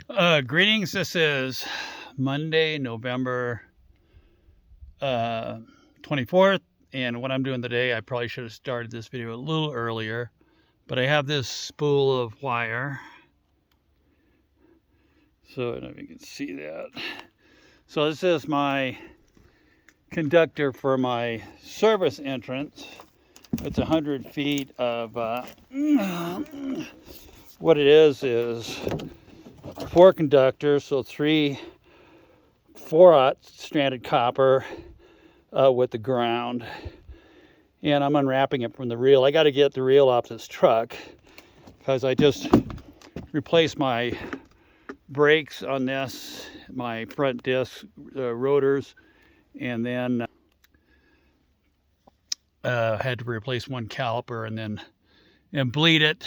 Greetings. This is Monday, November 24th. And what I'm doing today, I probably should have started this video a little earlier, but I have this spool of wire. So I don't know if you can see that. So this is my conductor for my service entrance. It's 100 feet of what it is 4 conductors, so 3 4/0 stranded copper with the ground, and I'm unwrapping it from the reel. I got to get the reel off this truck because I just replaced my brakes on this, my front disc rotors, and then had to replace one caliper and bleed it.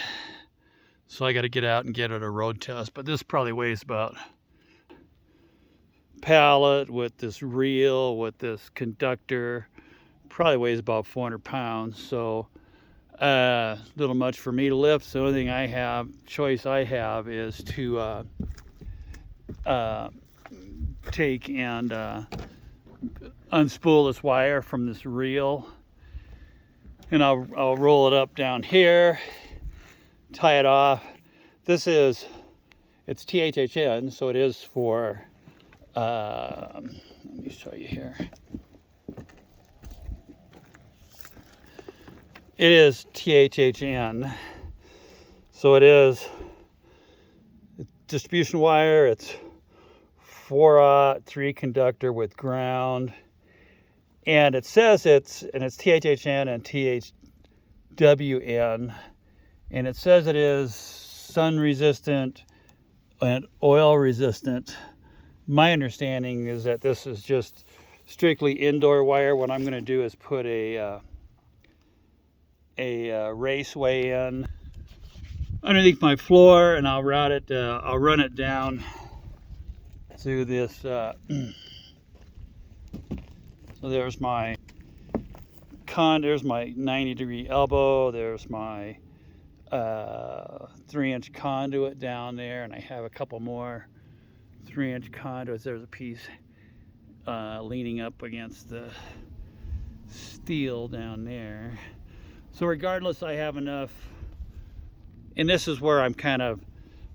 So I got to get out and get it a road test. But this probably weighs about pallet with this reel, with this conductor, probably weighs about 400 pounds. So a little much for me to lift. So the only thing choice I have is to take and unspool this wire from this reel, and I'll roll it up down here, tie it off. It's THHN, so it is for let me show you here. It is THHN, so it is distribution wire. It's 4/0 3 conductor with ground, and it says it's THHN and THWN, and it says it is sun resistant and oil resistant. My understanding is that this is just strictly indoor wire. What I'm going to do is put a raceway in underneath my floor, and I'll route it. I'll run it down through this. So there's my there's my 90-degree elbow. There's my 3-inch conduit down there, and I have a couple more 3-inch conduits. There's a piece leaning up against the steel down there. So regardless, I have enough, and this is where I'm kind of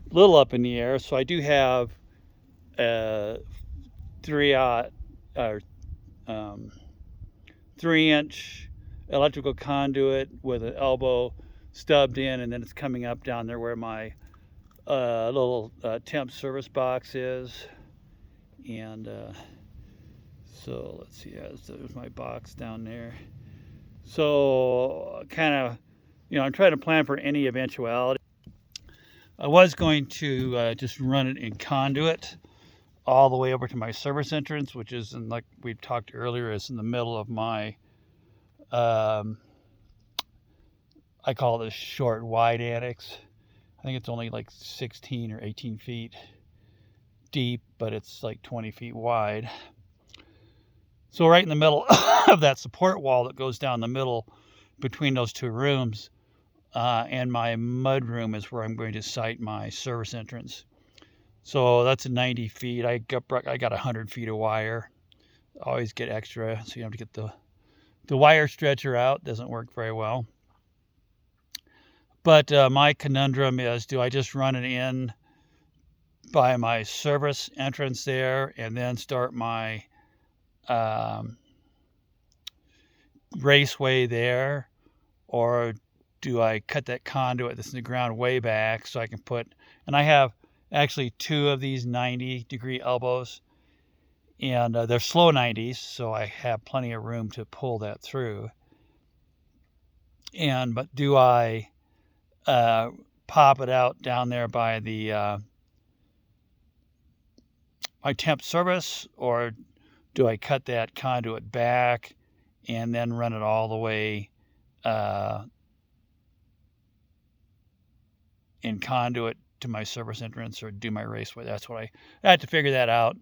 a little up in the air. So I do have a 3-inch electrical conduit with an elbow stubbed in, and then it's coming up down there where my little temp service box is. And so let's see, there's my box down there. So kind of, I'm trying to plan for any eventuality. I was going to just run it in conduit all the way over to my service entrance, which is like we talked earlier, is in the middle of my I call this short wide annex. I think it's only like 16 or 18 feet deep, but it's like 20 feet wide. So right in the middle of that support wall that goes down the middle between those two rooms, and my mud room is where I'm going to site my service entrance. So that's 90 feet. I got 100 feet of wire. Always get extra, so you have to get the wire stretcher out. Doesn't work very well. But my conundrum is, do I just run it in by my service entrance there and then start my raceway there, or do I cut that conduit that's in the ground way back so I can and I have actually 2 of these 90-degree elbows, and they're slow 90s, so I have plenty of room to pull that through. But do I pop it out down there by the my temp service, or do I cut that conduit back and then run it all the way in conduit to my service entrance, or do my raceway? That's what I had to figure that out.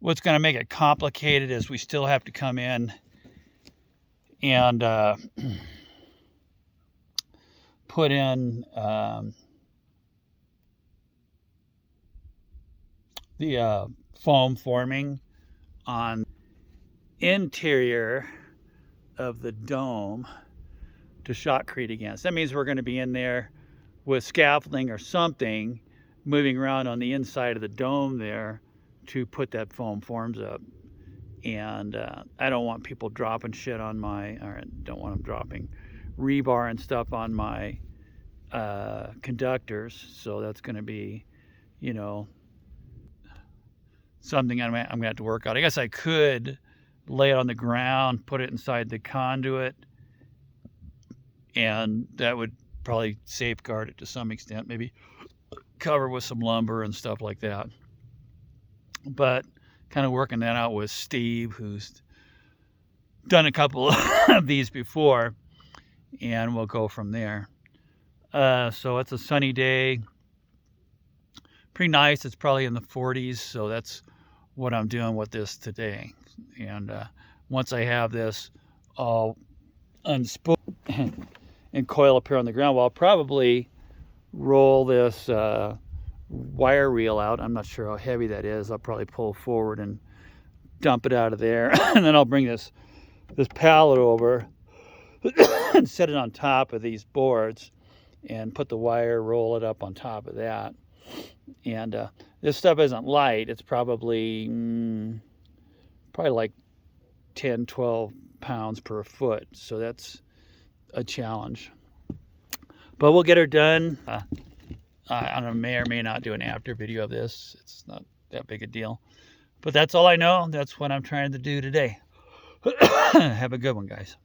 What's going to make it complicated is we still have to come in and put in the foam forming on interior of the dome to shotcrete against. That means we're going to be in there with scaffolding or something moving around on the inside of the dome there to put that foam forms up. And I don't want people dropping shit on my, or I don't want them dropping rebar and stuff on my conductors. So that's going to be, you know, something I'm going to have to work out. I guess I could lay it on the ground, put it inside the conduit, and that would probably safeguard it to some extent. Maybe cover with some lumber and stuff like that. But kind of working that out with Steve, who's done a couple of these before, and we'll go from there. So it's a sunny day. Pretty nice. It's probably in the 40s, so that's what I'm doing with this today. And once I have this all unspooled and coil up here on the ground, well, I'll probably roll this wire reel out. I'm not sure how heavy that is. I'll probably pull forward and dump it out of there. And then I'll bring this pallet over and set it on top of these boards and put the wire, roll it up on top of that. And this stuff isn't light. It's probably like 10, 12 pounds per foot. So that's a challenge. But we'll get her done. I may or may not do an after video of this. It's not that big a deal. But that's all I know. That's what I'm trying to do today. Have a good one, guys.